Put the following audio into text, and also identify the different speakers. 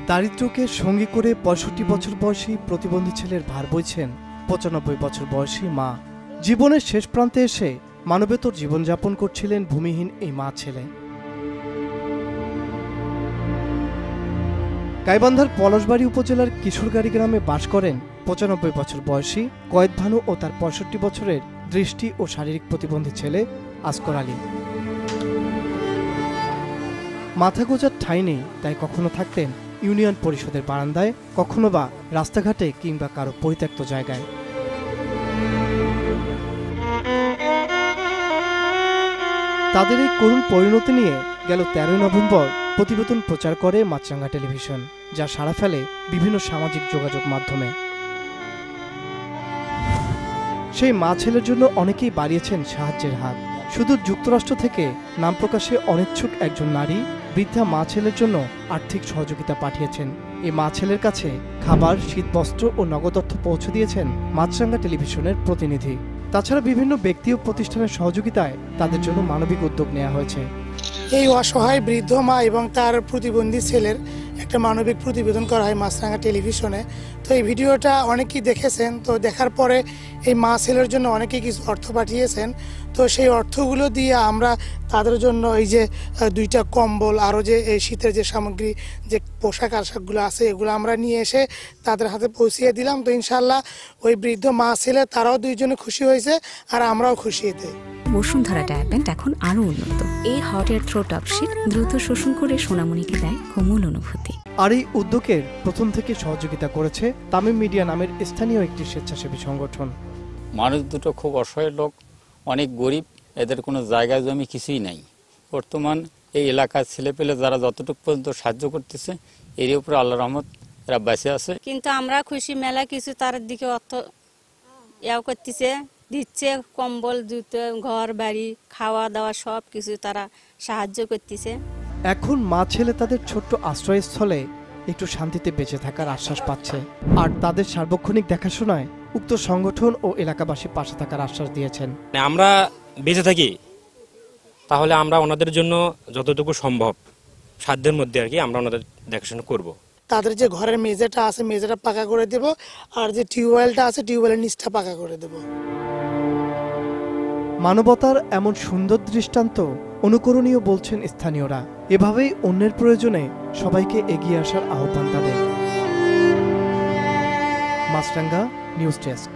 Speaker 1: দারিদ্র্যকে সঙ্গী করে ৬৫ বছর বয়সী প্রতিবন্ধী ছেলের ভার বইছেন ৯৫ বছর বয়সী মা। জীবনের শেষ প্রান্তে এসে মানবেতর জীবনযাপন করছিলেন ভূমিহীন এই মা ছেলে। গাইবান্ধার পলাশবাড়ী উপজেলার কিশোরগাড়ি গ্রামে বাস করেন ৯৫ বছর বয়সী কয়েদ ভানু ও তার ৬৫ বছরের দৃষ্টি ও শারীরিক প্রতিবন্ধী ছেলে আসগর আলী। মাথা গোঁজার ঠাঁই নেই, তাই কখনো থাকতেন ইউনিয়ন পরিষদের বারান্দায়, কখনো বা রাস্তাঘাটে কিংবা কারো পরিত্যক্ত জায়গায়। তাদের এই করুণ পরিণতি নিয়ে গেল ১৩ নভেম্বর প্রতিবেদন প্রচার করে মাছরাঙ্গা টেলিভিশন, যা সাড়া ফেলে বিভিন্ন সামাজিক যোগাযোগ মাধ্যমে। সেই মা ছেলের জন্য অনেকেই বাড়িয়েছেন সাহায্যের হাত। সুদূর যুক্তরাষ্ট্র থেকে নাম প্রকাশে অনিচ্ছুক একজন নারী বৃদ্ধা মা ছেলের জন্য আর্থিক সহযোগিতা পাঠিয়েছেন। এই মা ছেলের কাছে খাবার, শীতবস্ত্র ও নগদ অর্থ পৌঁছে দিয়েছেন মাছরাঙ্গা টেলিভিশনের প্রতিনিধি। তাছাড়া বিভিন্ন ব্যক্তি ও প্রতিষ্ঠানের সহযোগিতায় তাদের জন্য মানবিক উদ্যোগ নেওয়া হয়েছে।
Speaker 2: এই অসহায় বৃদ্ধ মা এবং তার প্রতিবন্ধী ছেলের একটা মানবিক প্রতিবেদন করা হয় মাছরাঙ্গা টেলিভিশনে। তো এই ভিডিওটা অনেকেই দেখেছেন। তো দেখার পরে এই মা ছেলের জন্য অনেকেই কিছু অর্থ পাঠিয়েছেন। তো সেই অর্থগুলো দিয়ে আমরা তাদের জন্য এই যে 2টা কম্বল, আরও যে এই শীতের যে সামগ্রী, যে পোশাক আশাকগুলো আছে, এগুলো আমরা নিয়ে এসে তাদের হাতে পৌঁছিয়ে দিলাম। তো ইনশাল্লাহ ওই বৃদ্ধ মা ছেলে তারাও দুইজনে খুশি হয়েছে, আর আমরাও খুশি এতে।
Speaker 3: বসুন্ধরা ডায়ার প্যান্ট এখন আরো উন্নত। এই hot air through top sheet দ্রুত শোষণ করে সোনামণিকে দেয় কোমল অনুভূতি।
Speaker 1: আর এই উদ্যোগের প্রথম থেকে সহযোগিতা করেছে তামিম মিডিয়া নামের স্থানীয় একটি স্বেচ্ছাসেবী সংগঠন।
Speaker 4: মানুষ দুটো খুব অসহায় লোক, অনেক গরিব, এদের কোনো জায়গা জমি কিছুই নাই। বর্তমান এই এলাকার ছেলেপেলে যারা যতটুকু পর্যন্ত সাহায্য করতেছে, এর উপরে আল্লাহর রহমত এরা বেঁচে আছে।
Speaker 5: কিন্তু আমরা খুশি, মেলা কিছু তার দিকে অর্থ ইয়াও করতেছে, দিচ্ছে, কম্বল, জুতো, ঘর বাড়ি, খাওয়া দাওয়া সব কিছু তারা সাহায্য করতেছে।
Speaker 1: এখন মা ছেলে তাদের ছোট্ট আশ্রয়স্থলে একটু শান্তিতে বেঁচে থাকার আশ্বাস পাচ্ছে, আর তাদের সার্বক্ষণিক দেখাশোনায় উক্ত সংগঠন ও এলাকাবাসী পাশে থাকার আশ্বাস দিয়েছেন।
Speaker 6: আমরা বেঁচে থাকি, তাহলে আমরা ওনাদের জন্য যতটুকু সম্ভব সাধ্যের মধ্যে আর কি আমরা ওনাদের দেখাশোনা করব।
Speaker 2: তাদের যে ঘরের মেঝেটা আছে, মেঝেটা পাকা করে দেব, আর যে টিউবওয়েলটা আছে, টিউবওয়েলের নিচটা পাকা করে দেব।
Speaker 1: মানবতার এমন সুন্দর দৃষ্টান্ত অনুকরণীয় বলছেন স্থানীয়রা। এভাবেই অন্যের প্রয়োজনে সবাইকে এগিয়ে আসার আহ্বান তাদের। মাছরাঙ্গা নিউজ ডেস্ক।